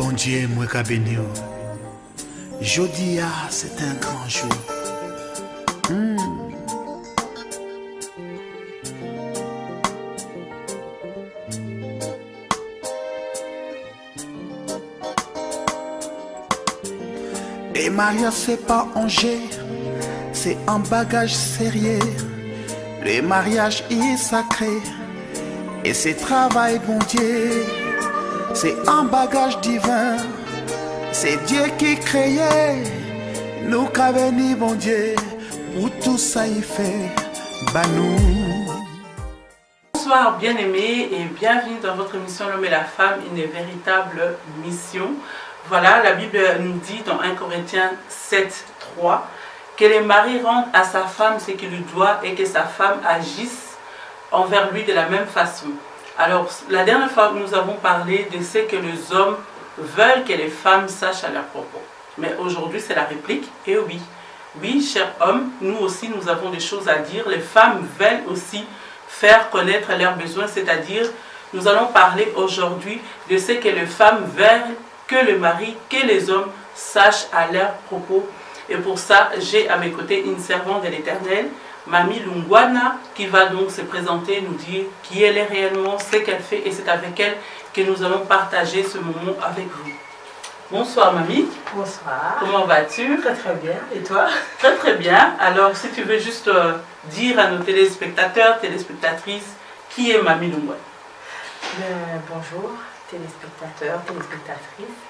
bon Dieu, moi ka béni. Jodi c'est un grand jour. Et mariage c'est pas un jeu, c'est un bagage sérieux. Le mariage est sacré et c'est travail bon Dieu. C'est un bagage divin, c'est Dieu qui créait. Nous qu'a béni bon Dieu, pour tout ça il fait, bah nous. Bonsoir bien-aimés et bienvenue dans votre émission L'homme et la femme, une véritable mission. Voilà, la Bible nous dit dans 1 Corinthiens 7, 3 que les maris rendent à sa femme ce qu'il lui doit et que sa femme agisse envers lui de la même façon. Alors, la dernière fois, nous avons parlé de ce que les hommes veulent que les femmes sachent à leur propos. Mais aujourd'hui, c'est la réplique. Et oui, oui, chers hommes, nous aussi, nous avons des choses à dire. Les femmes veulent aussi faire connaître leurs besoins, c'est-à-dire, nous allons parler aujourd'hui de ce que les femmes veulent que le mari, que les hommes sachent à leur propos. Et pour ça, j'ai à mes côtés une servante de l'Éternel, Mamie Lungwana, qui va donc se présenter, nous dire qui elle est réellement, ce qu'elle fait, et c'est avec elle que nous allons partager ce moment avec vous. Bonsoir Mamie. Bonsoir. Comment vas-tu? Très très bien. Et toi? Très très bien. Alors si tu veux juste dire à nos téléspectateurs, téléspectatrices, qui est Mamie Lungwana? Bonjour téléspectateurs, téléspectatrices.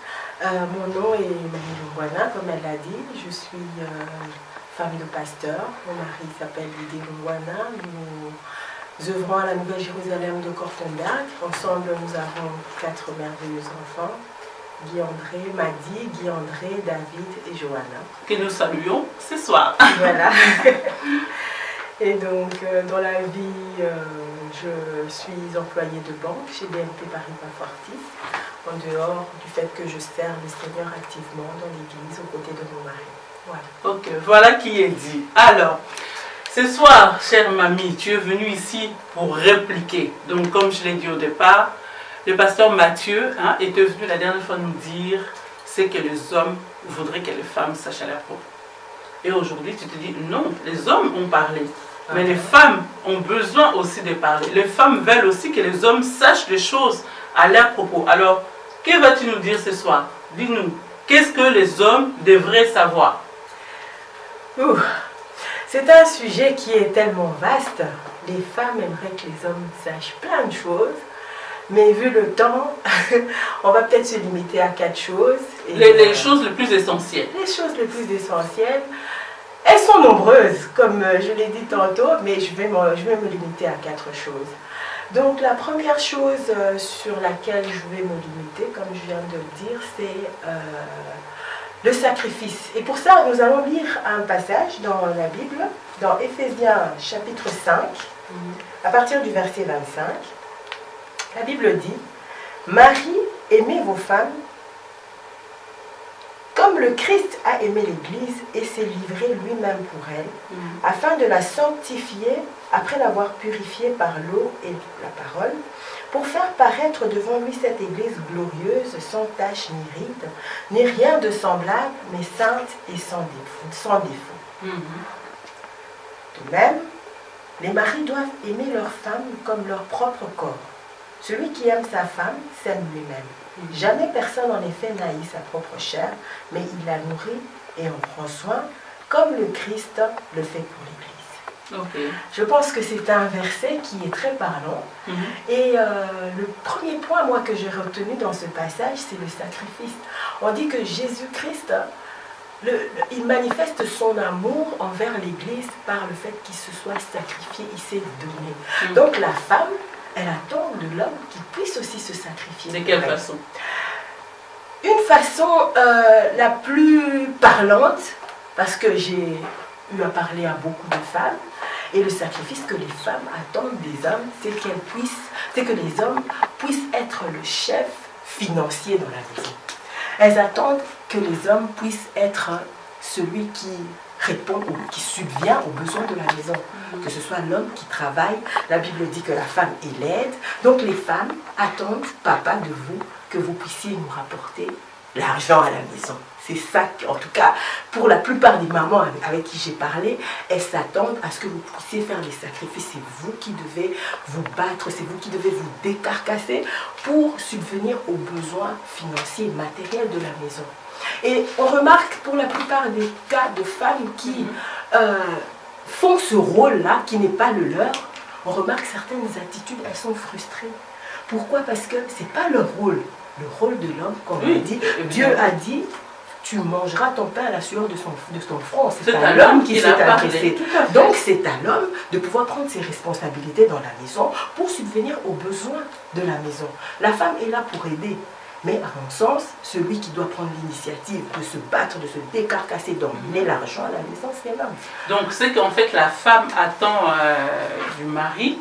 Mon nom est Mamie Lungwana, comme elle l'a dit. Je suis femme de pasteur. Mon mari s'appelle Lydie Lungwana. Nous œuvrons à la Nouvelle-Jérusalem de Kortenberg. Ensemble, nous avons 4 merveilleux enfants. Guy-André, Madi, Guy-André, David et Johanna. Que nous saluons ce soir. Voilà. Et donc, dans la vie, je suis employée de banque chez BNP Paribas Fortis, en dehors du fait que je sers le Seigneur activement dans l'église aux côtés de mon mari. Voilà. Ok, voilà qui est dit. Alors, ce soir, chère mamie, tu es venue ici pour répliquer. Donc, comme je l'ai dit au départ, le pasteur Mathieu était venu la dernière fois nous dire ce que les hommes voudraient que les femmes sachent à leur propos. Et aujourd'hui, tu te dis, non, les hommes ont parlé. Mais les femmes ont besoin aussi de parler. Les femmes veulent aussi que les hommes sachent les choses à leur propos. Alors, que vas-tu nous dire ce soir? Dis-nous, qu'est-ce que les hommes devraient savoir? C'est un sujet qui est tellement vaste. Les femmes aimeraient que les hommes sachent plein de choses. Mais vu le temps, on va peut-être se limiter à 4 choses. Et les choses les plus essentielles. Les choses les plus essentielles. Elles sont nombreuses, comme je l'ai dit tantôt, mais je vais me limiter à 4 choses. Donc la première chose sur laquelle je vais me limiter, comme je viens de le dire, c'est le sacrifice. Et pour ça, nous allons lire un passage dans la Bible, dans Éphésiens chapitre 5, à partir du verset 25. La Bible dit, « Marie, aimez vos femmes, comme le Christ a aimé l'Église et s'est livré lui-même pour elle, afin de la sanctifier après l'avoir purifiée par l'eau et la parole, pour faire paraître devant lui cette Église glorieuse, sans tache ni ride, ni rien de semblable, mais sainte et sans défaut. De même, les maris doivent aimer leurs femmes comme leur propre corps. Celui qui aime sa femme s'aime lui-même. Jamais personne en effet n'haït sa propre chair, mais il la nourrit et en prend soin, comme le Christ le fait pour l'Église. Okay. Je pense que c'est un verset qui est très parlant. Et le premier point, moi, que j'ai retenu dans ce passage, c'est le sacrifice. On dit que Jésus-Christ, il manifeste son amour envers l'Église par le fait qu'il se soit sacrifié, il s'est donné. Donc la femme, elle attend de l'homme qu'il puisse aussi se sacrifier. De quelle façon? Une façon la plus parlante, parce que j'ai eu à parler à beaucoup de femmes, et le sacrifice que les femmes attendent des hommes, c'est que les hommes puissent être le chef financier dans la maison. Elles attendent que les hommes puissent être celui qui répond ou qui subvient aux besoins de la maison. Que ce soit l'homme qui travaille, la Bible dit que la femme est laide. Donc les femmes attendent, papa, de vous, que vous puissiez nous rapporter l'argent à la maison. C'est ça, en tout cas, pour la plupart des mamans avec qui j'ai parlé, elles s'attendent à ce que vous puissiez faire des sacrifices. C'est vous qui devez vous battre, c'est vous qui devez vous décarcasser pour subvenir aux besoins financiers et matériels de la maison. Et on remarque pour la plupart des cas de femmes qui font ce rôle-là, qui n'est pas le leur, on remarque certaines attitudes, elles sont frustrées. Pourquoi? Parce que ce n'est pas leur rôle. Le rôle de l'homme, comme on dit, Dieu a dit, tu mangeras ton pain à la sueur de son front. C'est à l'homme qui s'est adressé. Donc c'est à l'homme de pouvoir prendre ses responsabilités dans la maison pour subvenir aux besoins de la maison. La femme est là pour aider. Mais à mon sens, celui qui doit prendre l'initiative de se battre, de se décarcasser, d'emmener l'argent à la maison, c'est l'homme. Donc c'est qu'en fait la femme attend du mari,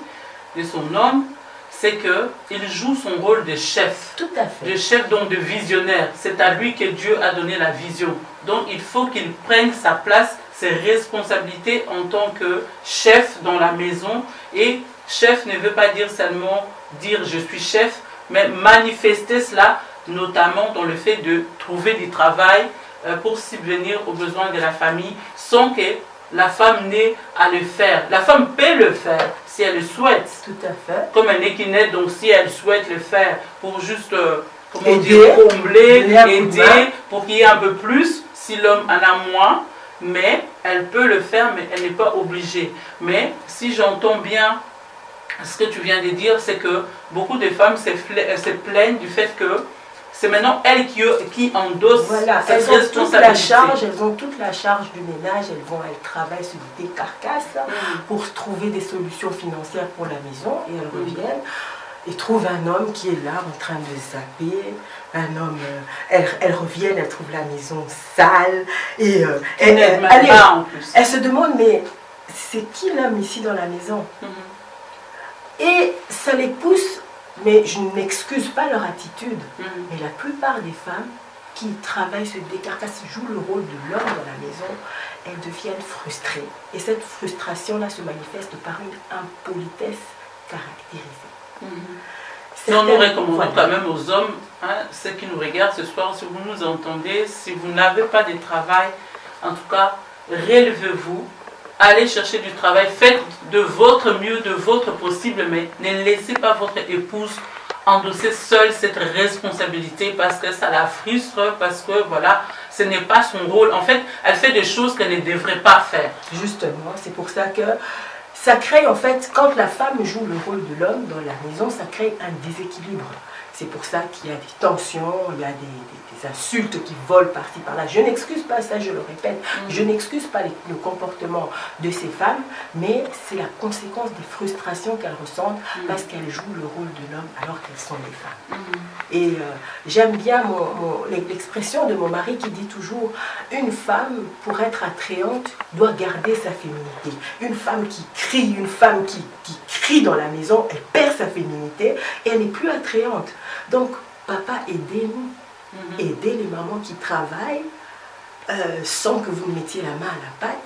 de son homme, c'est qu'il joue son rôle de chef. Tout à fait. De chef, donc de visionnaire. C'est à lui que Dieu a donné la vision. Donc il faut qu'il prenne sa place, ses responsabilités en tant que chef dans la maison. Et chef ne veut pas dire seulement dire je suis chef, mais manifester cela notamment dans le fait de trouver du travail pour subvenir aux besoins de la famille sans que la femme n'ait à le faire. La femme peut le faire si elle le souhaite. Tout à fait. Comme elle n'est qu'une aide, donc si elle souhaite le faire pour juste combler, aider, pour qu'il y ait un peu plus, si l'homme en a moins, mais elle peut le faire, mais elle n'est pas obligée. Mais si j'entends bien ce que tu viens de dire, c'est que beaucoup de femmes se plaignent du fait que c'est maintenant elles qui endossent cette responsabilité. Elles ont toute la charge du ménage, elles travaillent, se décarcassent pour trouver des solutions financières pour la maison et elles reviennent et trouvent un homme qui est là en train de zapper. Un homme, elles reviennent, elles trouvent la maison sale et elles se demandent mais c'est qui l'homme ici dans la maison? Et ça les pousse. Mais je n'excuse pas leur attitude. Mais la plupart des femmes qui travaillent, se décarcassent, jouent le rôle de l'homme dans la maison, elles deviennent frustrées. Et cette frustration-là se manifeste par une impolitesse caractérisée. Donc nous recommandons quand même aux hommes, ceux qui nous regardent ce soir, si vous nous entendez, si vous n'avez pas de travail, en tout cas, relevez-vous. Allez chercher du travail, faites de votre mieux, de votre possible, mais ne laissez pas votre épouse endosser seule cette responsabilité parce que ça la frustre, parce que voilà, ce n'est pas son rôle. En fait, elle fait des choses qu'elle ne devrait pas faire. Justement, c'est pour ça que ça crée en fait, quand la femme joue le rôle de l'homme dans la maison, ça crée un déséquilibre. C'est pour ça qu'il y a des tensions, il y a des insultes qui volent par-ci par-là. Je n'excuse pas ça, je le répète. Je n'excuse pas le comportement de ces femmes, mais c'est la conséquence des frustrations qu'elles ressentent parce qu'elles jouent le rôle de l'homme alors qu'elles sont des femmes. Et j'aime bien l'expression de mon mari qui dit toujours « Une femme, pour être attrayante, doit garder sa féminité. Une femme qui crie, une femme qui crie dans la maison, elle perd sa féminité et elle n'est plus attrayante. » Donc, papa, aidez-nous. Aidez les mamans qui travaillent sans que vous mettiez la main à la pâte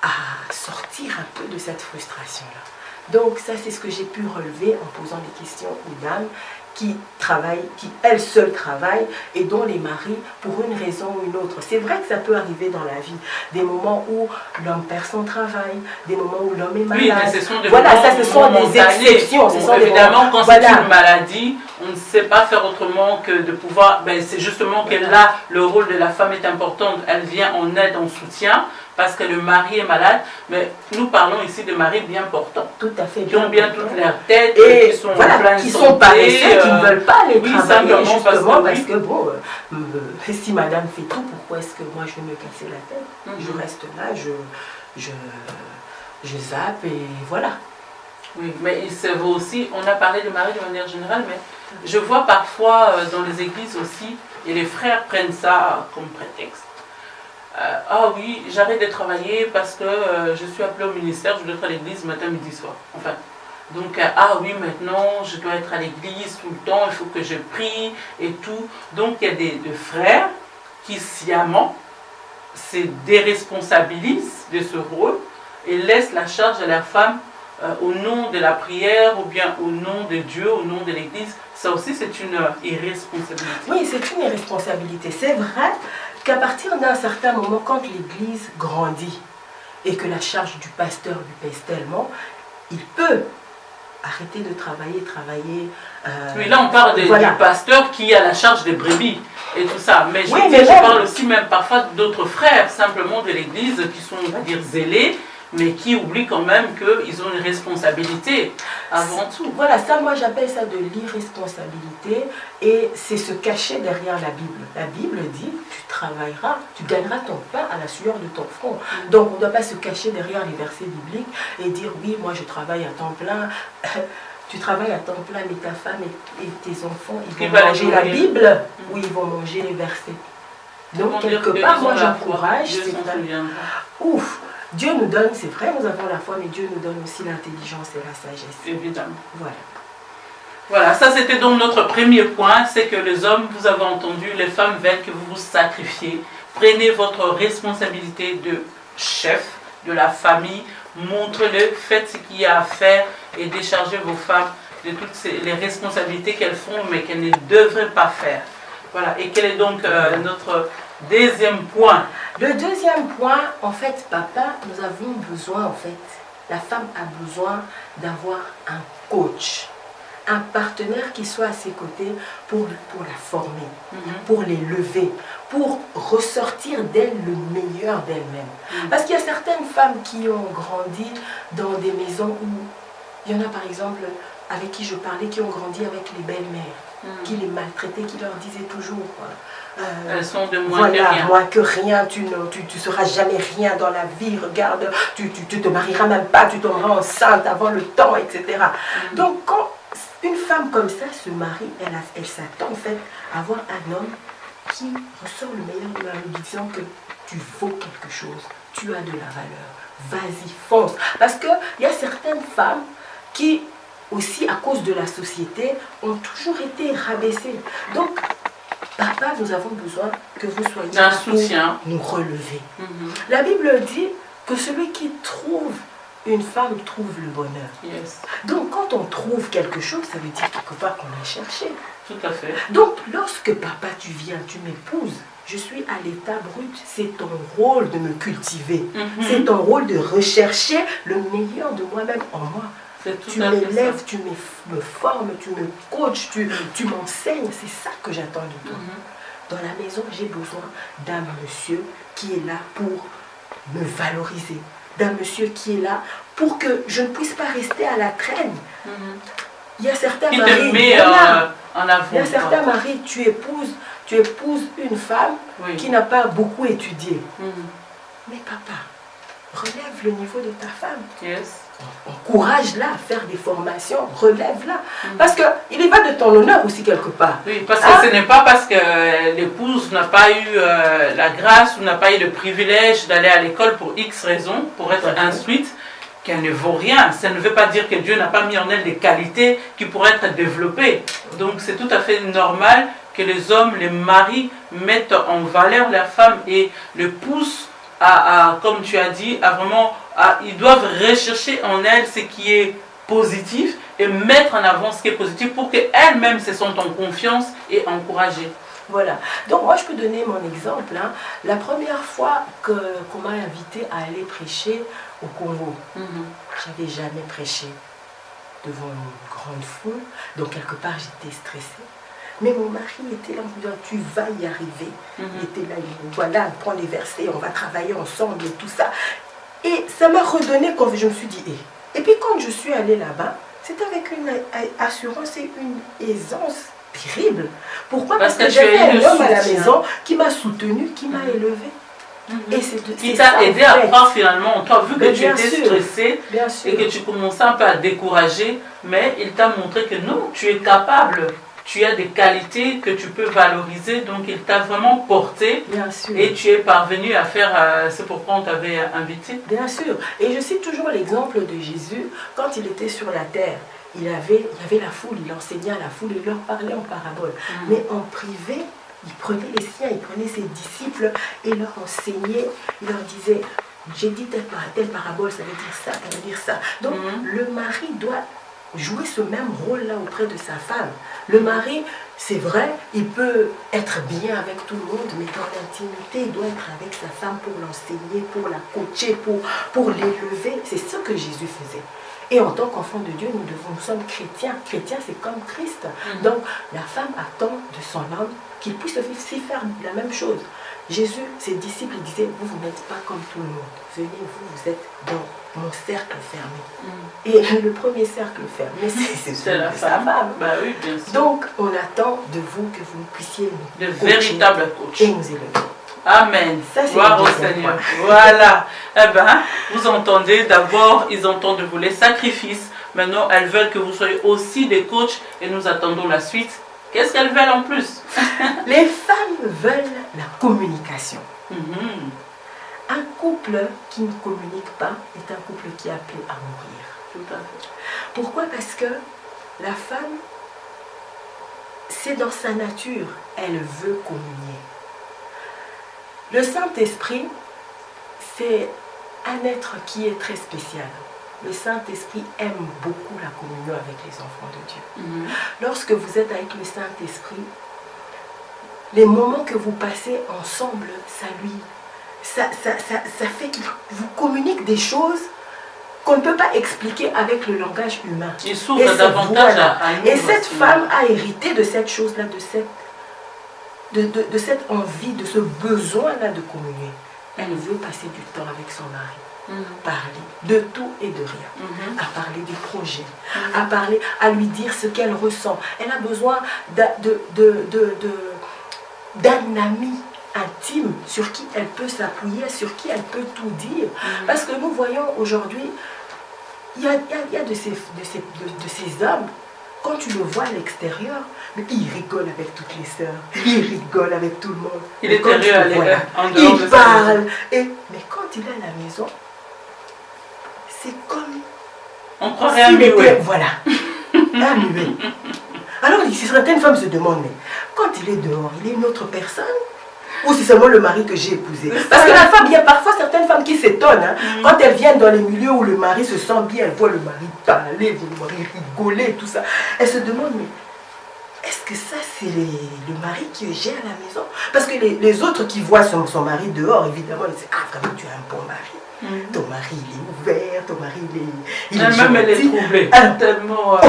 à sortir un peu de cette frustration-là. Donc, ça, c'est ce que j'ai pu relever en posant des questions aux dames qui travaillent, qui elles seules travaillent et dont les maris, pour une raison ou une autre. C'est vrai que ça peut arriver dans la vie. Des moments où l'homme perd son travail, des moments où l'homme est malade. Oui, mais ce sont des voilà, ça, ce sont des exceptions. Bon, évidemment, quand c'est une maladie, on ne sait pas faire autrement que de pouvoir... Ben, c'est justement que là, le rôle de la femme est important. Elle vient en aide, en soutien, parce que le mari est malade. Mais nous parlons ici de maris bien portants. Tout à fait. Qui ont bien toute leur tête, et qui sont voilà, en pleine qui santé, sont paresseux, qui ne veulent pas aller travailler, justement parce que bon, si madame fait tout, pourquoi est-ce que moi je vais me casser la tête? Je reste là, je zappe et voilà. Oui, mais c'est vous aussi, on a parlé de mari de manière générale, mais je vois parfois dans les églises aussi, et les frères prennent ça comme prétexte. Ah oui, j'arrête de travailler parce que je suis appelé au ministère, je dois être à l'église matin, midi, soir. Enfin, donc, ah oui, maintenant, je dois être à l'église tout le temps, il faut que je prie et tout. Donc, il y a des frères qui sciemment se déresponsabilisent de ce rôle et laissent la charge à leur femme au nom de la prière ou bien au nom de Dieu, au nom de l'Église, ça aussi c'est une irresponsabilité. Oui, c'est une irresponsabilité. C'est vrai qu'à partir d'un certain moment, quand l'Église grandit et que la charge du pasteur lui pèse tellement, il peut arrêter de travailler. Oui, là on parle du pasteur qui a la charge des brebis et tout ça. Mais je parle aussi même parfois d'autres frères simplement de l'Église qui sont, on va dire, zélés, mais qui oublient quand même qu'ils ont une responsabilité avant tout. Voilà, ça moi j'appelle ça de l'irresponsabilité et c'est se cacher derrière la Bible. La Bible dit, tu travailleras, tu gagneras ton pain à la sueur de ton front. Donc on ne doit pas se cacher derrière les versets bibliques et dire, oui, moi je travaille à temps plein. Tu travailles à temps plein, mais ta femme et tes enfants, ils vont manger la Bible ou ils vont manger les versets. Donc quelque part, moi j'encourage, c'est vrai. Ouf! Dieu nous donne, c'est vrai, nous avons la foi, mais Dieu nous donne aussi l'intelligence et la sagesse. Évidemment. Voilà. Voilà, ça c'était donc notre premier point, c'est que les hommes, vous avez entendu, les femmes veulent que vous vous sacrifiez. Prenez votre responsabilité de chef de la famille, montrez-le, faites ce qu'il y a à faire et déchargez vos femmes de toutes les responsabilités qu'elles font, mais qu'elles ne devraient pas faire. Voilà, et quel est donc notre deuxième point? Le deuxième point, en fait, papa, nous avons besoin, en fait, la femme a besoin d'avoir un coach, un partenaire qui soit à ses côtés pour la former, pour l'élever, pour ressortir d'elle le meilleur d'elle-même. Parce qu'il y a certaines femmes qui ont grandi dans des maisons où, il y en a par exemple, avec qui je parlais, qui ont grandi avec les belles-mères, qui les maltraitaient, qui leur disaient toujours... elles sont de moins que rien. Moins que rien, tu ne seras jamais rien dans la vie, regarde, tu te marieras même pas, tu tomberas enceinte avant le temps, etc. Donc quand une femme comme ça se marie, elle s'attend en fait à avoir un homme qui ressort le meilleur de la vie, disant que tu vaux quelque chose, tu as de la valeur, vas-y, fonce. Parce qu'il y a certaines femmes qui, aussi à cause de la société, ont toujours été rabaissées. Donc, papa, nous avons besoin que vous soyez d'un soutien, nous relever. La Bible dit que celui qui trouve une femme trouve le bonheur. Yes. Donc quand on trouve quelque chose, ça veut dire quelque part qu'on l'a cherché. Tout à fait. Donc lorsque papa tu viens, tu m'épouses, je suis à l'état brut, c'est ton rôle de me cultiver. C'est ton rôle de rechercher le meilleur de moi-même en moi. Tu m'élèves, tu me formes, tu me coaches, tu m'enseignes. C'est ça que j'attends de toi. Dans la maison, j'ai besoin d'un monsieur qui est là pour me valoriser. D'un monsieur qui est là pour que je ne puisse pas rester à la traîne. Il y a certains maris... en avant. Il y a certains maris, tu épouses une femme qui n'a pas beaucoup étudié. Mais papa, relève le niveau de ta femme. Yes. Encourage-la à faire des formations, relève-la. Parce qu'il y va de ton honneur aussi quelque part. Oui, parce que ce n'est pas parce que l'épouse n'a pas eu la grâce ou n'a pas eu le privilège d'aller à l'école pour X raisons, pour être instruite, qu'elle ne vaut rien. Ça ne veut pas dire que Dieu n'a pas mis en elle des qualités qui pourraient être développées. Donc c'est tout à fait normal que les hommes, les maris, mettent en valeur la femme et le poussent comme tu as dit, ils doivent rechercher en elle ce qui est positif et mettre en avant ce qui est positif pour qu'elle-même se sente en confiance et encouragée. Voilà. Donc moi je peux donner mon exemple. La première fois qu'on m'a invité à aller prêcher au Congo, j'avais jamais prêché devant une grande foule. Donc quelque part j'étais stressée. Mais mon mari était là, en me disant, tu vas y arriver. Il était là, il me dit, voilà, prends les versets, on va travailler ensemble et tout ça. Et ça m'a redonné quand je me suis dit, et puis quand je suis allée là-bas, c'était avec une assurance et une aisance terrible. Pourquoi? Parce que j'avais un homme à la maison qui m'a soutenu, qui m'a élevé. Qui t'a aidé à croire finalement en toi, vu que tu étais stressée et que tu commençais un peu à décourager, mais il t'a montré que non, tu es capable. Tu as des qualités que tu peux valoriser, donc il t'a vraiment porté. Bien sûr. Et tu es parvenu à faire, c'est pourquoi on t'avait invité. Bien sûr. Et je cite toujours l'exemple de Jésus, quand il était sur la terre, il y avait la foule, il enseignait à la foule, il leur parlait en parabole. Mais en privé, il prenait les siens, il prenait ses disciples et leur enseignait, il leur disait, j'ai dit telle parabole, ça veut dire ça, ça veut dire ça. Donc, le mari doit jouer ce même rôle-là auprès de sa femme. Le mari, c'est vrai, il peut être bien avec tout le monde, mais dans l'intimité, il doit être avec sa femme pour l'enseigner, pour la coacher, pour l'élever. C'est ce que Jésus faisait. Et en tant qu'enfant de Dieu, nous sommes chrétiens. Chrétiens, c'est comme Christ. Donc, la femme attend de son homme qu'il puisse aussi faire la même chose. Jésus, ses disciples, il disait, vous n'êtes pas comme tout le monde. Venez, vous êtes dans mon cercle fermé. Et le premier cercle fermé, c'est la femme. Bah oui, bien sûr. Donc, on attend de vous que vous puissiez de véritables coachs. Et nous élever. Amen. Ça, gloire au Seigneur. Voilà. Eh bien, vous entendez, d'abord, ils entendent de vous les sacrifices. Maintenant, elles veulent que vous soyez aussi des coachs et nous attendons la suite. Qu'est-ce qu'elles veulent en plus? Les femmes veulent la communication. Un couple qui ne communique pas est un couple qui est appelé à mourir. Tout à fait. Pourquoi? Parce que la femme, c'est dans sa nature, elle veut communier. Le Saint-Esprit, c'est un être qui est très spécial. Le Saint-Esprit aime beaucoup la communion avec les enfants de Dieu. Lorsque vous êtes avec le Saint-Esprit, les moments que vous passez ensemble, ça fait qu'il vous communique des choses qu'on ne peut pas expliquer avec le langage humain. Il s'ouvre davantage à nous. Et cette femme a hérité de cette chose-là, de cette envie, de ce besoin-là de communier. Elle veut passer du temps avec son mari. Parler de tout et de rien, à parler des projets, à parler, à lui dire ce qu'elle ressent. Elle a besoin d'un ami intime sur qui elle peut s'appuyer, sur qui elle peut tout dire. Parce que nous voyons aujourd'hui, il y a de ces hommes, quand tu le vois à l'extérieur, mais il rigole avec toutes les sœurs, il rigole avec tout le monde. Il est sérieux en dehors de il parle. Mais quand il est à la maison, c'est comme... On croirait un muet. Voilà, un muet. Alors, certaines femmes se demandent, mais quand il est dehors, il est une autre personne? Ou c'est seulement le mari que j'ai épousé? Parce que la femme, il y a parfois certaines femmes qui s'étonnent. Quand elles viennent dans les milieux où le mari se sent bien, elles voient le mari parler, le mari rigoler, tout ça. Elles se demandent, mais est-ce que ça, c'est le mari qui gère la maison? Parce que les autres qui voient son mari dehors, évidemment, ils disent, ah, vraiment, tu as un bon mari. Ton mari, il est ouvert, ton mari, il est même gentil. Elle est troublée. Alors, tellement...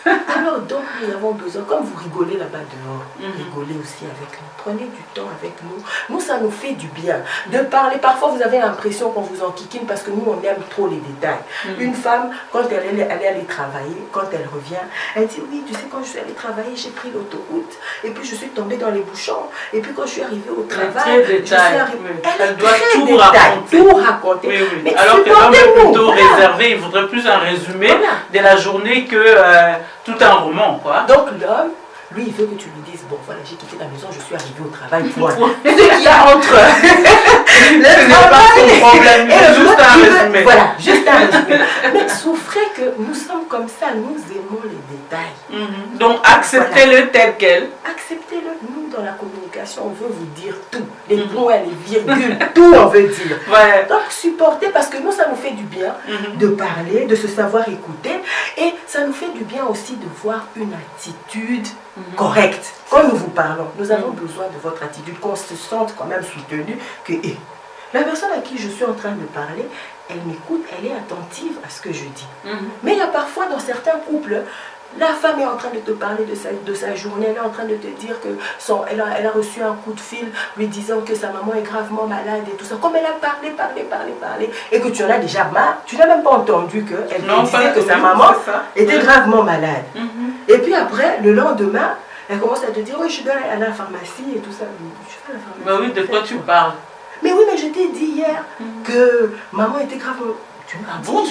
Alors, donc, nous avons besoin, comme vous rigolez là-bas dehors, rigolez aussi avec nous. Prenez du temps avec nous. Nous, ça nous fait du bien de parler. Parfois, vous avez l'impression qu'on vous enquiquine parce que nous, on aime trop les détails. Une femme, quand elle est allée travailler, quand elle revient, elle dit, oui, tu sais, quand je suis allée travailler, j'ai pris l'autoroute et puis je suis tombée dans les bouchons. Et puis quand je suis arrivée au travail, je suis arrivée... Elle doit tout raconter. Oui, oui. Mais alors que l'homme est plutôt réservé, il voudrait plus un résumé de la journée que tout un roman, quoi. Donc l'homme, lui, il veut que tu lui dises, bon, voilà, j'ai quitté la maison, je suis arrivée au travail, point. Ce qu'il y a entre le travail et juste un résumé. Voilà, juste un résumé. Mais souffrez que nous sommes comme ça, nous aimons les détails. Donc, acceptez-le tel quel. Acceptez-le. Nous, dans la communication, on veut vous dire tout. Les points, les virgules, tout on veut dire. Ouais. Donc, supportez, parce que nous, ça nous fait du bien de parler, de se savoir écouter. Et ça nous fait du bien aussi de voir une attitude correcte. Quand nous vous parlons, nous avons besoin de votre attitude, qu'on se sente quand même soutenu, que la personne à qui je suis en train de parler, elle m'écoute, elle est attentive à ce que je dis. Mais il y a parfois dans certains couples, la femme est en train de te parler de sa journée, elle est en train de te dire que elle a reçu un coup de fil lui disant que sa maman est gravement malade et tout ça. Comme elle a parlé, et que tu en as déjà marre, tu n'as même pas entendu qu'elle te disait que sa maman était gravement malade. Et puis après, le lendemain, elle commence à te dire, oui, je dois aller à la pharmacie et tout ça. Je vais à la pharmacie. Bah oui, de quoi tu parles? Mais oui, mais je t'ai dit hier que maman était gravement...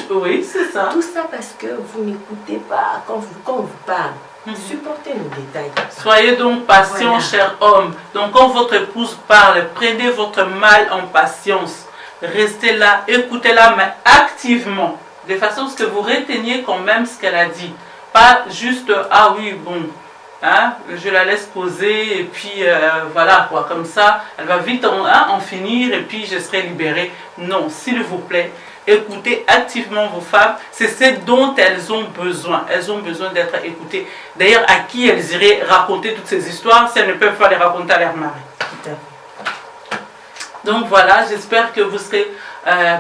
Oui, c'est ça. Tout ça parce que vous n'écoutez pas quand on vous parle. Supportez nos détails. Soyez donc patient, cher homme. Donc quand votre épouse parle, prenez votre mal en patience. Restez là, écoutez-la, mais activement. De façon à ce que vous reteniez quand même ce qu'elle a dit. Pas juste, ah oui, bon, hein, je la laisse poser et puis voilà quoi, comme ça, elle va vite en finir et puis je serai libérée. Non, s'il vous plaît, écoutez activement vos femmes, c'est ce dont elles ont besoin. Elles ont besoin d'être écoutées. D'ailleurs, à qui elles iraient raconter toutes ces histoires si elles ne peuvent pas les raconter à leur mari? Tout à fait. Donc voilà, j'espère que vous serez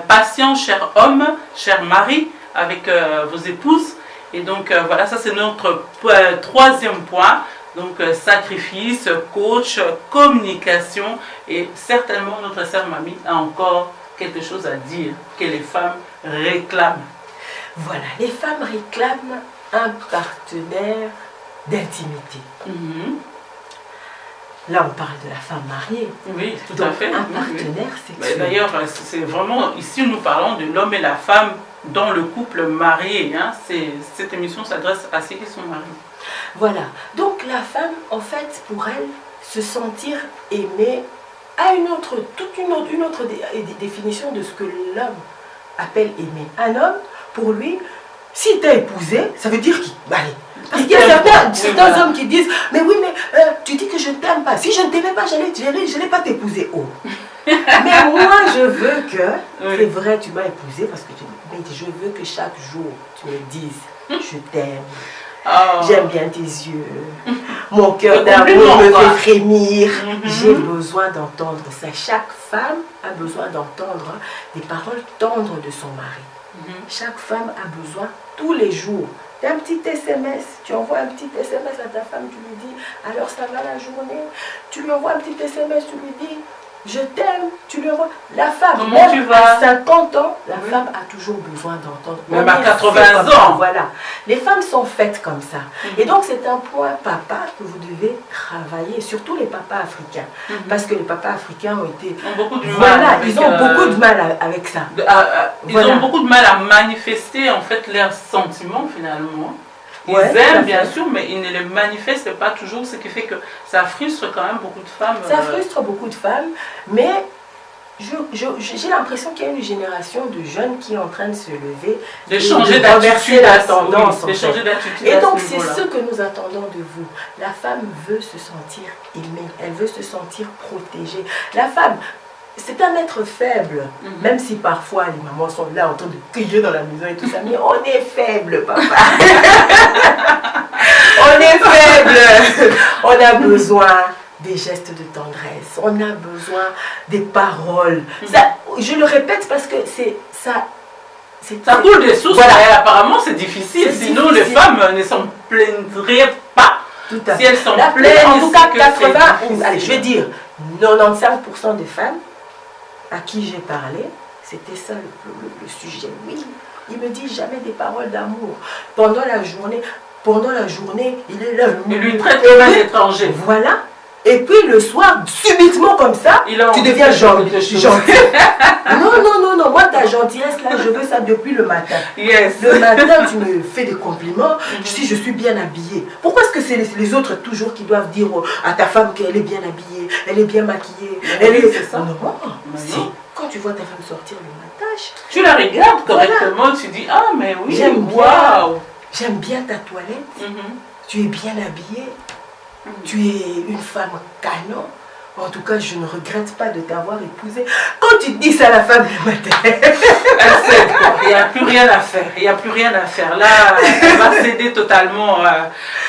patients, chers hommes, chers maris, avec vos épouses. Et donc voilà, ça c'est notre troisième point. Donc sacrifice, coach, communication. Et certainement notre sœur Mamie a encore quelque chose à dire que les femmes réclament. Voilà, les femmes réclament un partenaire d'intimité. Là, on parle de la femme mariée. Oui, tout donc, à fait. Un partenaire sexuel. D'ailleurs, c'est vraiment, ici nous parlons de l'homme et la femme dans le couple marié. Hein. Cette émission s'adresse à ceux qui sont mariés. Voilà, donc la femme, en fait, pour elle, se sentir aimée a toute une autre définition de ce que l'homme appelle aimer. Un homme, pour lui, s'il t'a épousé, ça veut dire qu'il... Allez, parce qu'il y a certains hommes qui disent, mais oui, mais tu dis que je ne t'aime pas. Si je ne t'aimais pas, je n'allais pas t'épouser. Oh. Mais moi, je veux que, c'est vrai, tu m'as épousé parce que mais je veux que chaque jour, tu me dises, je t'aime. Oh. J'aime bien tes yeux. Mon cœur d'amour me fait frémir. J'ai besoin d'entendre ça. Chaque femme a besoin d'entendre des paroles tendres de son mari. Chaque femme a besoin tous les jours d'un petit SMS. Tu envoies un petit SMS à ta femme, tu lui dis alors ça va la journée. Tu lui envoies un petit SMS, tu lui dis je t'aime, tu lui envoies. La femme, comment tu vas? À 50 ans, la femme a toujours besoin d'entendre. Même à 80 ans. Voilà. Les femmes sont faites comme ça. Et donc c'est un point papa que vous devez travailler, surtout les papas africains. Parce que les papas africains ont beaucoup de mal. Voilà, ils ont beaucoup de mal avec ça. Ils ont beaucoup de mal à manifester en fait leurs sentiments finalement. Ils aiment bien sûr, mais ils ne les manifestent pas toujours, ce qui fait que ça frustre quand même beaucoup de femmes. Ça frustre beaucoup de femmes, mais j'ai l'impression qu'il y a une génération de jeunes qui est en train de se lever, de changer d'attitude, la tendance. Oui, de changer d'attitude. Et donc c'est ce que nous attendons de vous. La femme veut se sentir aimée, elle veut se sentir protégée. La femme, c'est un être faible, même si parfois les mamans sont là en train de crier dans la maison et tout ça, mais on est faible, papa. On est faible. On a besoin des gestes de tendresse, on a besoin des paroles. Ça, je le répète parce que ça coule des sources, voilà. Mais apparemment c'est difficile, sinon les femmes ne s'en plaindraient pas. Tout à fait. Si elles s'en plaignent, en tout cas 80, allez, je vais dire 95% des femmes à qui j'ai parlé, c'était ça le sujet. Oui, il me dit jamais des paroles d'amour. Pendant la journée, il est là. Il lui traite comme un étranger. Voilà. Et puis le soir, subitement comme ça, tu deviens gentil. Non, moi ta gentillesse là, je veux ça depuis le matin. Yes. Le matin, tu me fais des compliments, si je suis bien habillée. Pourquoi est-ce que c'est les autres toujours qui doivent dire à ta femme qu'elle est bien habillée, elle est bien maquillée, c'est ça. Non, si. Quand tu vois ta femme sortir le matin, tu la regardes correctement, tu dis ah mais oui, j'aime bien ta toilette, tu es bien habillée. Tu es une femme canon. En tout cas, je ne regrette pas de t'avoir épousée. Quand tu dis ça à la femme du matin, il n'y a plus rien à faire. Il n'y a plus rien à faire. Là, elle va céder totalement.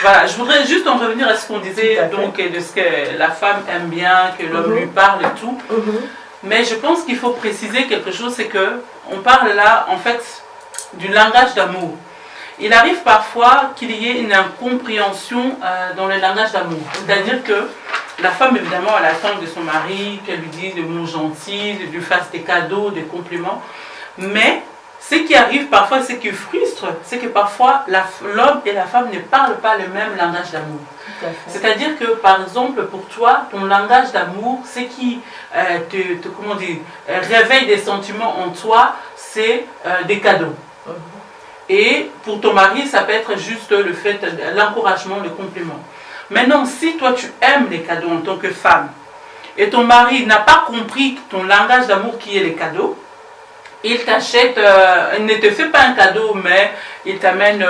Voilà. Je voudrais juste en revenir à ce qu'on disait, donc, de ce que la femme aime bien, que l'homme lui parle et tout. Mais je pense qu'il faut préciser quelque chose, c'est que on parle là, en fait, du langage d'amour. Il arrive parfois qu'il y ait une incompréhension dans le langage d'amour. C'est-à-dire que la femme, évidemment, elle attend de son mari qu'elle lui dise des mots gentils, qu'elle lui fasse des cadeaux, des compliments. Mais ce qui arrive parfois, ce qui frustre, c'est que parfois l'homme et la femme ne parlent pas le même langage d'amour. C'est-à-dire que, par exemple, pour toi, ton langage d'amour, ce qui réveille des sentiments en toi, c'est des cadeaux. Et pour ton mari, ça peut être juste le fait, l'encouragement, le compliment. Maintenant, si toi tu aimes les cadeaux en tant que femme, et ton mari n'a pas compris ton langage d'amour qui est les cadeaux, il t'achète, il ne te fait pas un cadeau, mais il t'amène,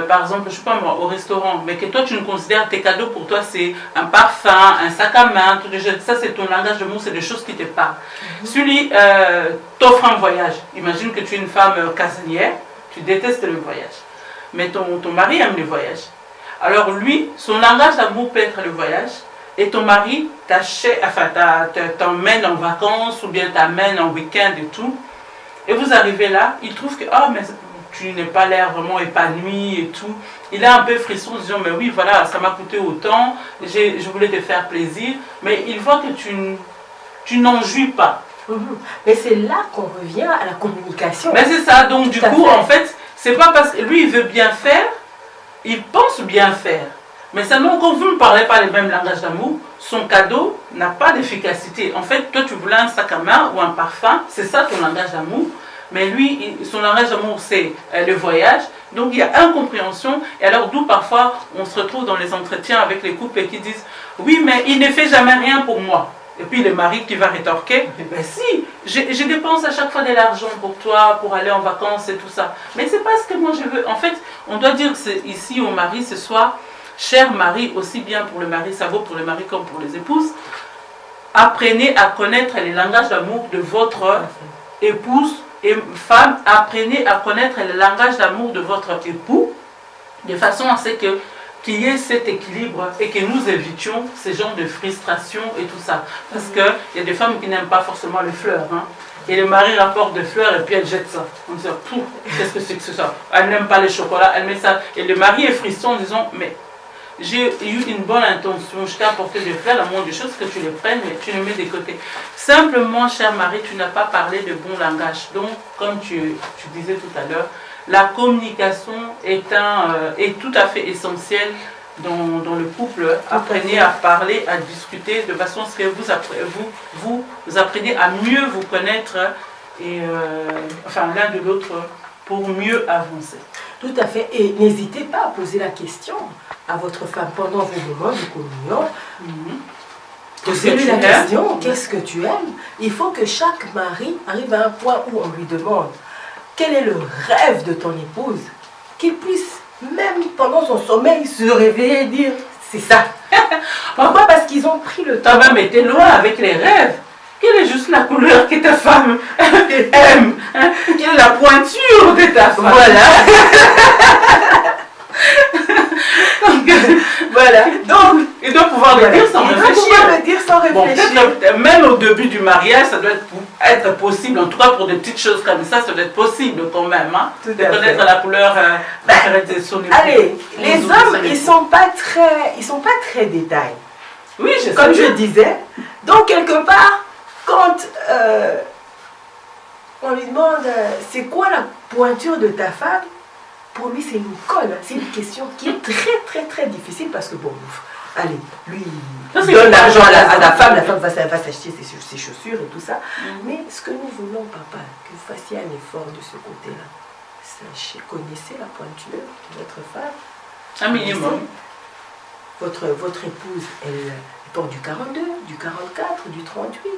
par exemple, je ne sais pas moi, au restaurant, mais que toi tu ne considères tes cadeaux pour toi, c'est un parfum, un sac à main, tout ça c'est ton langage d'amour, c'est des choses qui te parlent. Celui t'offre un voyage. Imagine que tu es une femme casanière, tu détestes le voyage, mais ton mari aime le voyage. Alors lui, son langage d'amour peut être le voyage, et ton mari t'emmène en vacances ou bien t'amène en week-end et tout. Et vous arrivez là, il trouve que mais tu n'es pas l'air vraiment épanoui et tout. Il a un peu frisson en disant mais oui voilà, ça m'a coûté autant, je voulais te faire plaisir, mais il voit que tu n'en jouis pas. Mais c'est là qu'on revient à la communication. Mais c'est ça, donc du coup en fait, c'est pas parce que lui il veut bien faire, il pense bien faire. Mais seulement quand vous ne parlez pas les mêmes langages d'amour, son cadeau n'a pas d'efficacité. En fait, toi tu voulais un sac à main ou un parfum, c'est ça ton langage d'amour. Mais lui, son langage d'amour c'est le voyage. Donc il y a incompréhension. Et alors d'où parfois on se retrouve dans les entretiens avec les couples qui disent « Oui, mais il ne fait jamais rien pour moi ». Et puis le mari qui va rétorquer « Ben si, je dépense à chaque fois de l'argent pour toi, pour aller en vacances et tout ça. Mais c'est pas ce que moi je veux. » En fait, on doit dire ici au mari ce soir, cher mari, aussi bien pour le mari, ça vaut pour le mari comme pour les épouses, apprenez à connaître les langages d'amour de votre épouse. Et femme, apprenez à connaître le langage d'amour de votre époux, de façon à ce qu'il y ait cet équilibre et que nous évitions ces genres de frustration et tout ça. Parce qu'il y a des femmes qui n'aiment pas forcément les fleurs. Hein. Et le mari rapporte des fleurs et puis elle jette ça. On dit, qu'est-ce que c'est que ça? Elle n'aime pas les chocolats, elle met ça. Et le mari est frustré en disant, mais j'ai eu une bonne intention, je t'ai apporté des fleurs, la moindre des choses que tu les prennes, mais tu les mets de côté. Simplement, cher mari, tu n'as pas parlé de bon langage. Donc, comme tu disais tout à l'heure, la communication est tout à fait essentielle dans le couple. Apprenez à parler, à discuter, de façon à ce que vous appreniez à mieux vous connaître, et, l'un de l'autre, pour mieux avancer. Tout à fait. Et n'hésitez pas à poser la question à votre femme pendant vos moments de communion. Posez-lui la question, qu'est-ce que tu aimes? Il faut que chaque mari arrive à un point où on lui demande quel est le rêve de ton épouse, qu'il puisse, même pendant son sommeil, se réveiller et dire c'est ça. Pourquoi? Parce qu'ils ont pris le temps. Mais t'es loin avec les rêves. Quelle est juste la couleur que ta femme aime? Quelle est la pointure de ta femme? Voilà. Voilà. Donc, il doit pouvoir le dire sans réfléchir. Il doit pouvoir le dire sans réfléchir. Bon, même au début du mariage, ça doit être possible. En tout cas, pour des petites choses comme ça doit être possible quand même. Hein, de connaître la couleur préférée de son époux. Allez, les hommes, ils sont pas très détails. Oui, je sais. Comme je disais. Donc, quelque part, quand on lui demande c'est quoi la pointure de ta femme, pour lui c'est une colle, c'est une question qui est très très difficile parce que bon, allez, lui il donne l'argent à la femme va s'acheter ses chaussures et tout ça. Mais ce que nous voulons, papa, que vous fassiez un effort de ce côté-là. Sachez, connaissez la pointure de votre femme. Un minimum. Votre épouse, elle porte du 42, du 44, du 38.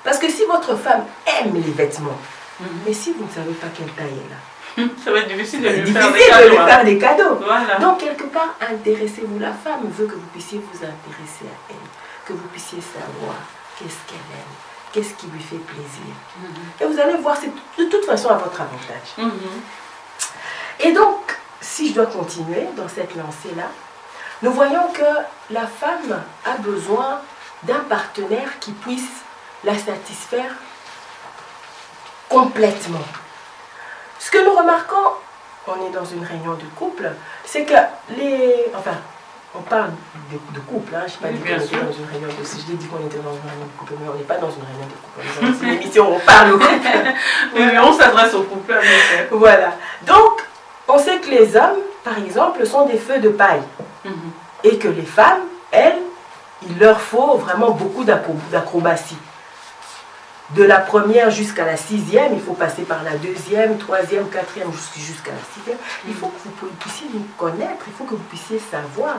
Parce que si votre femme aime les vêtements, mais si vous ne savez pas quelle taille elle a, ça va être difficile de lui faire des cadeaux. Voilà. Donc, quelque part, intéressez-vous. La femme veut que vous puissiez vous intéresser à elle, que vous puissiez savoir qu'est-ce qu'elle aime, qu'est-ce qui lui fait plaisir. Et vous allez voir, c'est de toute façon à votre avantage. Et donc, si je dois continuer dans cette lancée-là, nous voyons que la femme a besoin d'un partenaire qui puisse la satisfaire complètement. Ce que nous remarquons, on est dans une réunion de couple, c'est que on parle de couple, hein, je n'ai pas dit qu'on était dans une réunion de couple, je l'ai dit qu'on était dans une réunion de couple, mais on n'est pas dans une réunion de couple, on est dans une émission où on parle au couple. Oui, mais on s'adresse au couple. Voilà. Donc, on sait que les hommes, par exemple, sont des feux de paille. Et que les femmes, elles, il leur faut vraiment beaucoup d'acrobatie. De la première jusqu'à la sixième, il faut passer par la deuxième, troisième, quatrième, jusqu'à la sixième. Il faut que vous puissiez nous connaître, il faut que vous puissiez savoir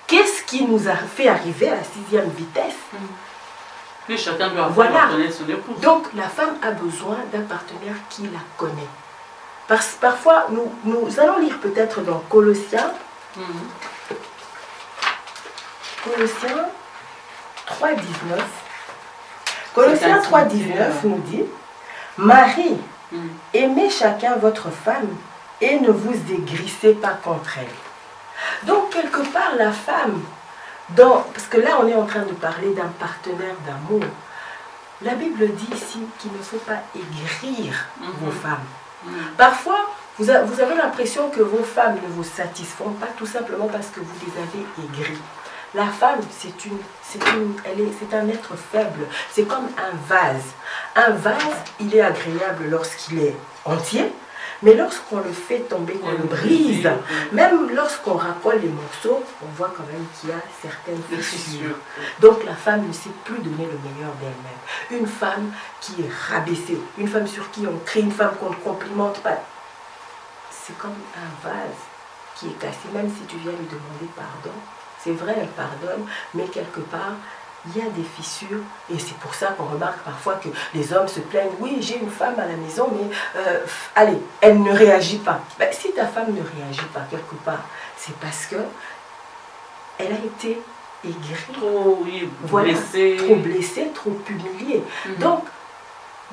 qu'est-ce qui nous a fait arriver à la sixième vitesse. Oui, chacun doit apprendre à connaître son épouse. Donc la femme a besoin d'un partenaire qui la connaît. Parfois, nous allons lire peut-être dans Colossiens, Colossiens 3,19. Colossiens 3,19 nous dit, Marie, aimez chacun votre femme et ne vous aigrissez pas contre elle. Donc quelque part la femme, parce que là on est en train de parler d'un partenaire d'amour, la Bible dit ici qu'il ne faut pas aigrir vos femmes. Parfois, vous avez l'impression que vos femmes ne vous satisfont pas tout simplement parce que vous les avez aigries. La femme, c'est un être faible. C'est comme un vase. Un vase, il est agréable lorsqu'il est entier, mais lorsqu'on le fait tomber, qu'on le brise, même lorsqu'on racole les morceaux, on voit quand même qu'il y a certaines fissures. Donc la femme ne sait plus donner le meilleur d'elle-même. Une femme qui est rabaissée, une femme sur qui on crie, une femme qu'on ne complimente pas, c'est comme un vase qui est cassé, même si tu viens lui demander pardon. C'est vrai, elle pardonne, mais quelque part, il y a des fissures. Et c'est pour ça qu'on remarque parfois que les hommes se plaignent. Oui, j'ai une femme à la maison, mais allez, elle ne réagit pas. Ben, si ta femme ne réagit pas quelque part, c'est parce que elle a été aigrie. Trop blessée. Trop blessée, trop humiliée. Donc,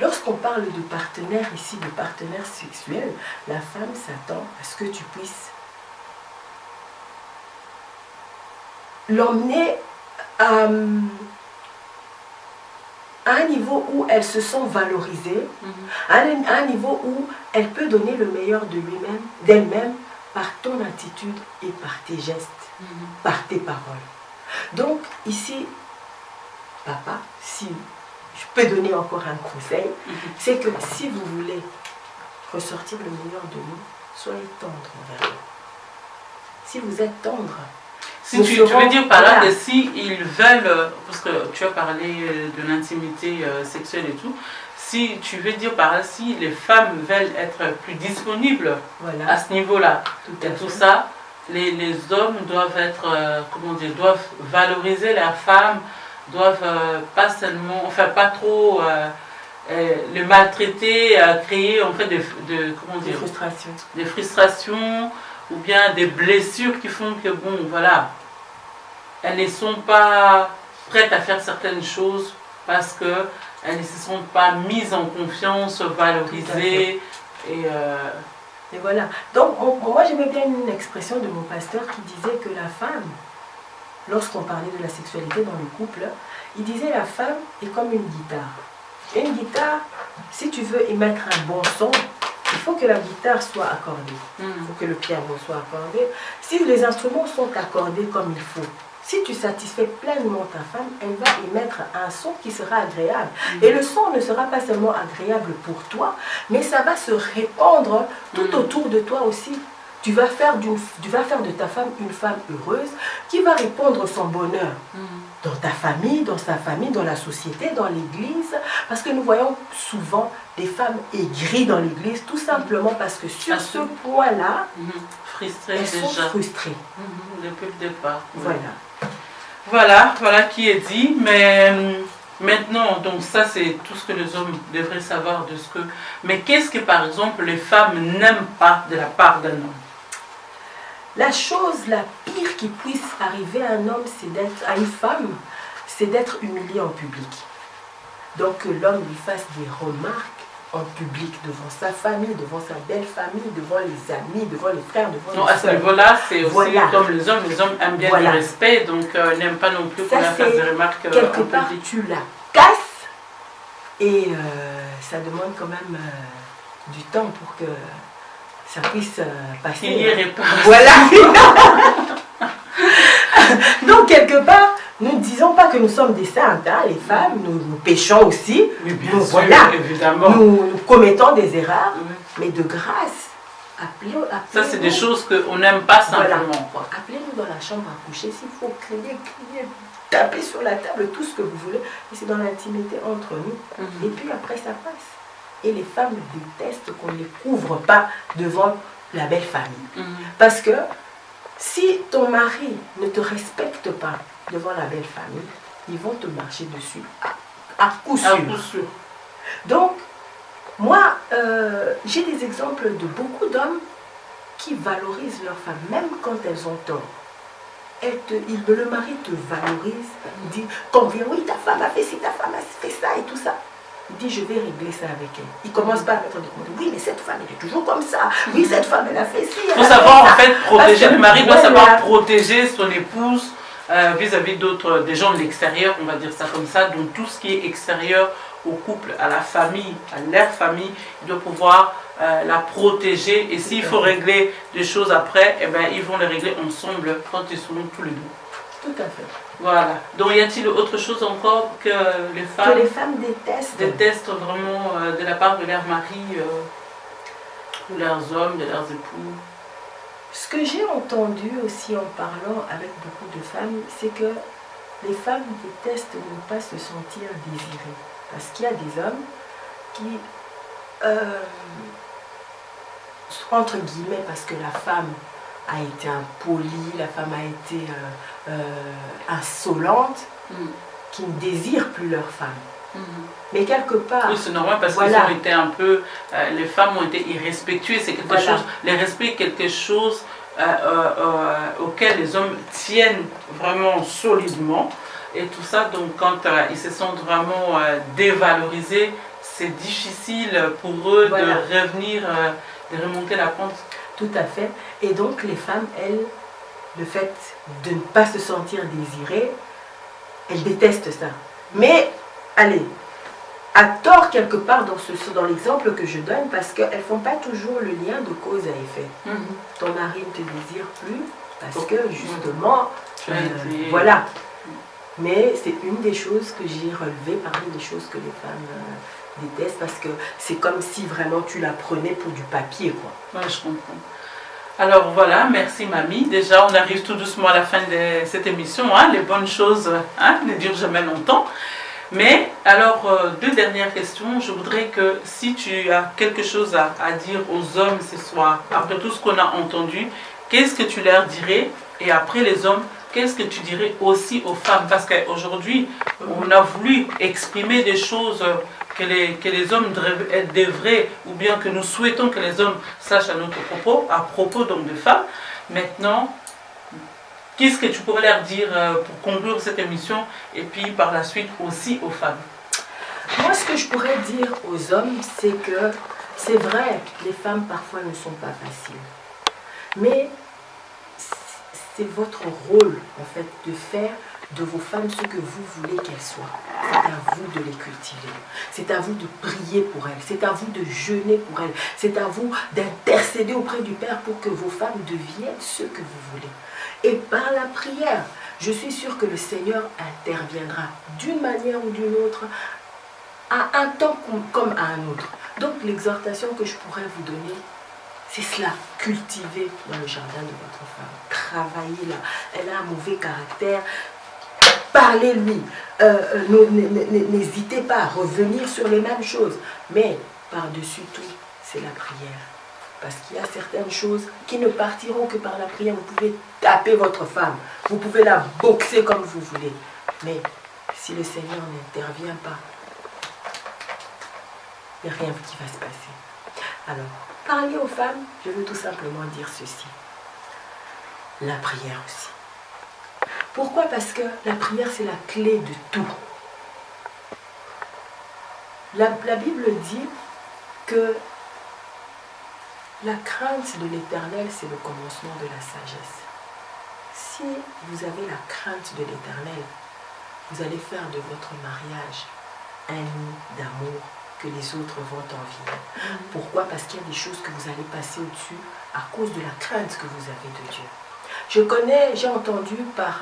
lorsqu'on parle de partenaire ici, de partenaire sexuel, la femme s'attend à ce que tu puisses l'emmener à un niveau où elle se sent valorisée, à un niveau où elle peut donner le meilleur d'elle-même par ton attitude et par tes gestes, par tes paroles. Donc ici, papa, si je peux donner encore un conseil, c'est que si vous voulez ressortir le meilleur de nous, soyez tendre envers nous. Si vous êtes tendre, si tu veux dire par là que s'ils veulent, parce que tu as parlé de l'intimité sexuelle et tout, si tu veux dire par là, si les femmes veulent être plus disponibles à ce niveau-là, tout ça, les hommes doivent être, doivent valoriser la femme, doivent pas seulement, enfin pas trop le maltraiter, créer en fait des frustrations ou bien des blessures qui font que bon voilà, elles ne sont pas prêtes à faire certaines choses parce que elles ne se sont pas mises en confiance, valorisées et voilà. Donc moi j'aimais bien une expression de mon pasteur qui disait que la femme, lorsqu'on parlait de la sexualité dans le couple, il disait la femme est comme une guitare. Une guitare, si tu veux émettre un bon son, il faut que la guitare soit accordée. Il faut que le piano soit accordé. Si les instruments sont accordés comme il faut, si tu satisfais pleinement ta femme, elle va émettre un son qui sera agréable. Et le son ne sera pas seulement agréable pour toi, mais ça va se répandre tout autour de toi aussi. Tu vas faire de ta femme une femme heureuse qui va répandre son bonheur dans ta famille, dans sa famille, dans la société, dans l'église. Parce que nous voyons souvent des femmes aigries dans l'église, tout simplement parce que sur ce point-là, elles sont frustrées. Depuis le départ. Voilà. Voilà qui est dit. Mais maintenant, donc ça c'est tout ce que les hommes devraient savoir de ce que... Mais qu'est-ce que par exemple les femmes n'aiment pas de la part d'un homme? La chose la pire qui puisse arriver à un homme, à une femme, c'est d'être humilié en public. Donc que l'homme lui fasse des remarques en public, devant sa famille, devant sa belle famille, devant les amis, devant les frères, devant les soeurs. À ce niveau-là, c'est aussi comme les hommes aiment bien le respect, donc n'aiment pas non plus qu'on leur fasse des remarques en public. Quelque part, tu la casses et ça demande quand même du temps pour que ça puisse passer. Il y répare. Voilà. Donc quelque part, nous ne disons pas que nous sommes des saintes, hein, les femmes, nous péchons aussi. Mais bien sûr, évidemment. Nous commettons des erreurs, mais de grâce, appelez-nous. Ça, c'est des choses qu'on n'aime pas simplement. Voilà. Appelez-nous dans la chambre à coucher, s'il faut crier, taper sur la table, tout ce que vous voulez, mais c'est dans l'intimité entre nous. Et puis après, ça passe. Et les femmes détestent qu'on ne les couvre pas devant la belle famille. Parce que si ton mari ne te respecte pas devant la belle famille, ils vont te marcher dessus À coup sûr. À coup sûr. Donc, moi, j'ai des exemples de beaucoup d'hommes qui valorisent leurs femmes, même quand elles ont tort. Le mari te valorise, il dit combien, oui, ta femme a fait ci, ta femme a fait ça et tout ça. Il dit, je vais régler ça avec elle. Il commence pas à mettre des comptes. Oui, mais cette femme, elle est toujours comme ça. Oui, cette femme, elle a fait ci. Il faut savoir, en fait, protéger. Le mari doit savoir protéger son épouse vis-à-vis d'autres, des gens de l'extérieur, on va dire ça comme ça. Donc, tout ce qui est extérieur au couple, à la famille, à leur famille, il doit pouvoir la protéger. Et s'il faut régler des choses après, eh ben, ils vont les régler ensemble quand ils seront tous les deux. Tout à fait. Voilà. Donc, y a-t-il autre chose encore que les femmes détestent vraiment de la part de leur mari ou leurs hommes, de leurs époux? Ce que j'ai entendu aussi en parlant avec beaucoup de femmes, c'est que les femmes détestent ne pas se sentir désirées. Parce qu'il y a des hommes qui, entre guillemets, parce que la femme a été impolie, la femme a été insolente, qui ne désirent plus leur femme. Mais quelque part... Oui, c'est normal parce qu'ils ont été un peu... les femmes ont été irrespectueuses. C'est quelque chose... Les respects est quelque chose auquel les hommes tiennent vraiment solidement. Et tout ça, donc quand ils se sentent vraiment dévalorisés, c'est difficile pour eux de revenir, de remonter la pente. Tout à fait. Et donc les femmes, elles, le fait de ne pas se sentir désirées, elles détestent ça. Mais, allez, à tort quelque part dans l'exemple que je donne, parce qu'elles ne font pas toujours le lien de cause à effet. Ton mari ne te désire plus parce que justement, voilà. Mais c'est une des choses que j'ai relevées parmi les choses que les femmes détestent, parce que c'est comme si vraiment tu la prenais pour du papier, quoi. Ouais, je comprends. Alors voilà, merci mamie. Déjà, on arrive tout doucement à la fin de cette émission. Hein. Les bonnes choses ne durent jamais longtemps. Mais alors, deux dernières questions. Je voudrais que si tu as quelque chose à dire aux hommes ce soir, après tout ce qu'on a entendu, qu'est-ce que tu leur dirais? Et après les hommes, qu'est-ce que tu dirais aussi aux femmes? Parce qu'aujourd'hui, on a voulu exprimer des choses que les hommes devraient, ou bien que nous souhaitons que les hommes sachent à propos donc de femmes. Maintenant, qu'est-ce que tu pourrais leur dire pour conclure cette émission et puis par la suite aussi aux femmes? Moi, ce que je pourrais dire aux hommes, c'est que c'est vrai, les femmes parfois ne sont pas faciles. Mais c'est votre rôle, en fait, de faire de vos femmes ce que vous voulez qu'elles soient. C'est à vous de les cultiver. C'est à vous de prier pour elles. C'est à vous de jeûner pour elles. C'est à vous d'intercéder auprès du Père pour que vos femmes deviennent ce que vous voulez. Et par la prière, je suis sûre que le Seigneur interviendra d'une manière ou d'une autre, à un temps comme à un autre. Donc l'exhortation que je pourrais vous donner, c'est cela, cultiver dans le jardin de votre femme. Travaillez-la. Elle a un mauvais caractère. Parlez-lui. N'hésitez pas à revenir sur les mêmes choses. Mais par-dessus tout, c'est la prière. Parce qu'il y a certaines choses qui ne partiront que par la prière. Vous pouvez taper votre femme. Vous pouvez la boxer comme vous voulez. Mais si le Seigneur n'intervient pas, il n'y a rien qui va se passer. Alors, parler aux femmes, je veux tout simplement dire ceci. La prière aussi. Pourquoi? Parce que la prière, c'est la clé de tout. La Bible dit que la crainte de l'Éternel, c'est le commencement de la sagesse. Si vous avez la crainte de l'Éternel, vous allez faire de votre mariage un nid d'amour que les autres vont envier. Pourquoi? Parce qu'il y a des choses que vous allez passer au-dessus à cause de la crainte que vous avez de Dieu. J'ai entendu par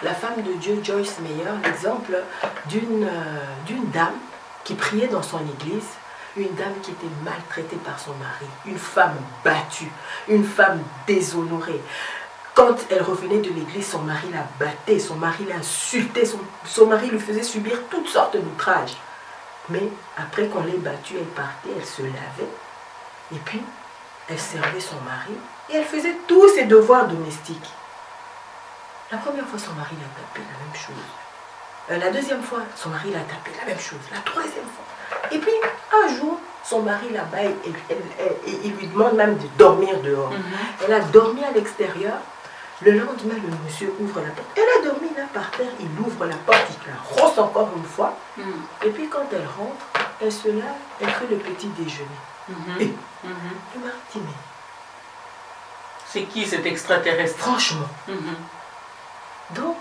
la femme de Dieu, Joyce Meyer, l'exemple d'une dame qui priait dans son église, une dame qui était maltraitée par son mari, une femme battue, une femme déshonorée. Quand elle revenait de l'église, son mari la battait, son mari l'insultait, son mari lui faisait subir toutes sortes d'outrages. Mais après qu'on l'ait battue, elle partait, elle se lavait, et puis elle servait son mari, et elle faisait tous ses devoirs domestiques. La première fois, son mari l'a tapée, la même chose. La deuxième fois, son mari l'a tapé, la même chose. La troisième fois. Et puis, un jour, son mari là-bas, il lui demande même de dormir dehors. Elle a dormi à l'extérieur. Le lendemain, le monsieur ouvre la porte. Elle a dormi là par terre. Il ouvre la porte, il la rosse encore une fois. Et puis, quand elle rentre, elle se lave, elle fait le petit déjeuner. Et le mari dit, mais c'est qui cet extraterrestre? Franchement. Donc,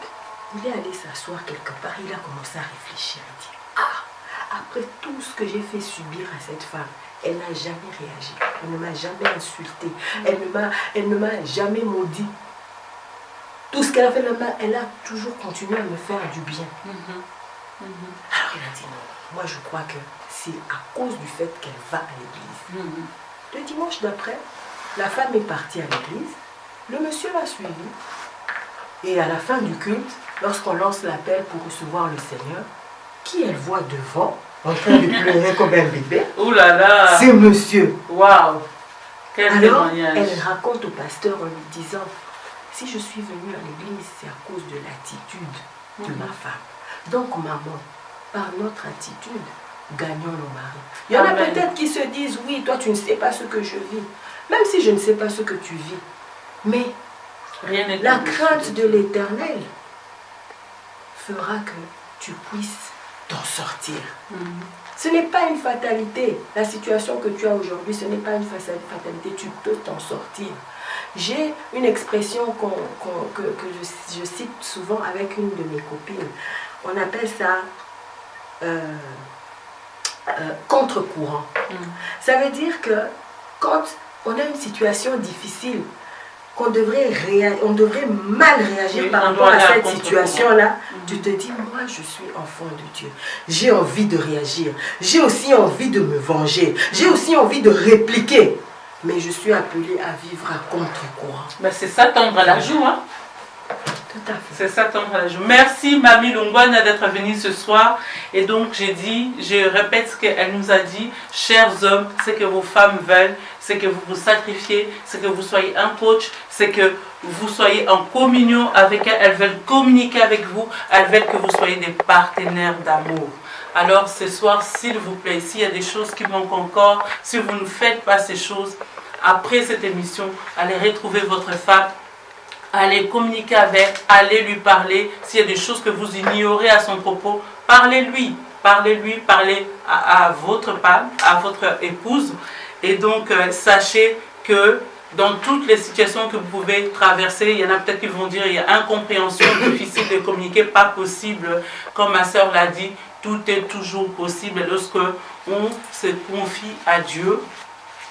il est allé s'asseoir quelque part, il a commencé à réfléchir. Il dit, ah, après tout ce que j'ai fait subir à cette femme, elle n'a jamais réagi, elle ne m'a jamais insulté, elle ne m'a jamais maudit. Tout ce qu'elle a fait, elle a toujours continué à me faire du bien. Alors il a dit, non, moi je crois que c'est à cause du fait qu'elle va à l'église. Le dimanche d'après, la femme est partie à l'église, le monsieur l'a suivie. Et à la fin du culte, lorsqu'on lance l'appel pour recevoir le Seigneur, qui elle voit devant, en train de pleurer comme un bébé, ouh là là, c'est monsieur. Waouh, quel alors, témoignage. Elle raconte au pasteur en lui disant, si je suis venue à l'église, c'est à cause de l'attitude de ma femme. Donc maman, par notre attitude, gagnons nos maris. Il y en a peut-être qui se disent, oui, toi tu ne sais pas ce que je vis. Même si je ne sais pas ce que tu vis. Mais la crainte de l'Éternel fera que tu puisses t'en sortir. Ce n'est pas une fatalité. La situation que tu as aujourd'hui, ce n'est pas une fatalité. Tu peux t'en sortir. J'ai une expression que je cite souvent avec une de mes copines. On appelle ça contre-courant. Ça veut dire que quand on a une situation difficile, qu'on devrait mal réagir par rapport à cette situation-là, tu te dis, moi je suis enfant de Dieu. J'ai envie de réagir. J'ai aussi envie de me venger. J'ai aussi envie de répliquer. Mais je suis appelée à vivre à contre-courant. Ben c'est ça, tendre à la joue, hein? Tout à fait. C'est ça, tendre à la joue. Merci, Mamie Longwana, d'être venue ce soir. Et donc, je répète ce qu'elle nous a dit. Chers hommes, c'est que vos femmes veulent, c'est que vous vous sacrifiez, c'est que vous soyez un coach, c'est que vous soyez en communion avec elles. Elles veulent communiquer avec vous, elles veulent que vous soyez des partenaires d'amour. Alors, ce soir, s'il vous plaît, s'il y a des choses qui manquent encore, si vous ne faites pas ces choses, après cette émission, allez retrouver votre femme, allez communiquer avec, allez lui parler. S'il y a des choses que vous ignorez à son propos, parlez-lui, parlez à votre femme, à votre épouse. Et donc, sachez que dans toutes les situations que vous pouvez traverser, il y en a peut-être qui vont dire, il y a incompréhension, difficile de communiquer, pas possible. Comme ma soeur l'a dit, tout est toujours possible lorsque on se confie à Dieu.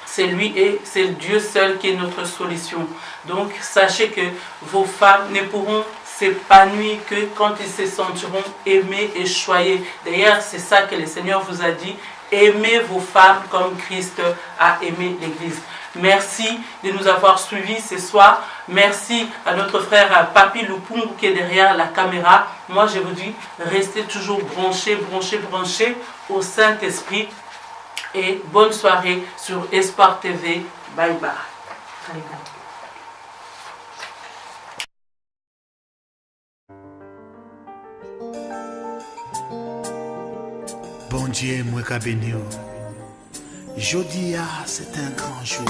C'est lui et c'est Dieu seul qui est notre solution. Donc, sachez que vos femmes ne pourront s'épanouir que quand ils se sentiront aimés et choyés. D'ailleurs, c'est ça que le Seigneur vous a dit. Aimez vos femmes comme Christ a aimé l'Église. Merci de nous avoir suivis ce soir. Merci à notre frère Papi Lupungu qui est derrière la caméra. Moi, je vous dis, restez toujours branchés au Saint-Esprit. Et bonne soirée sur Espoir TV. Bye bye. Bon Dieu, moi qu'a béni. Jeudi, c'est un grand jour.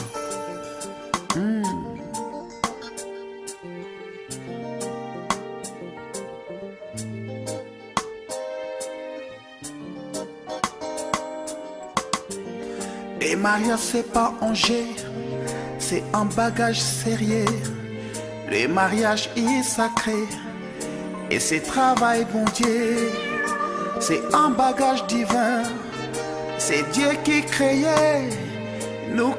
Les mariages, c'est pas un jeu, c'est un bagage sérieux. Le mariage est sacré et c'est travail bon Dieu. C'est un bagage divin, c'est Dieu qui créait nous.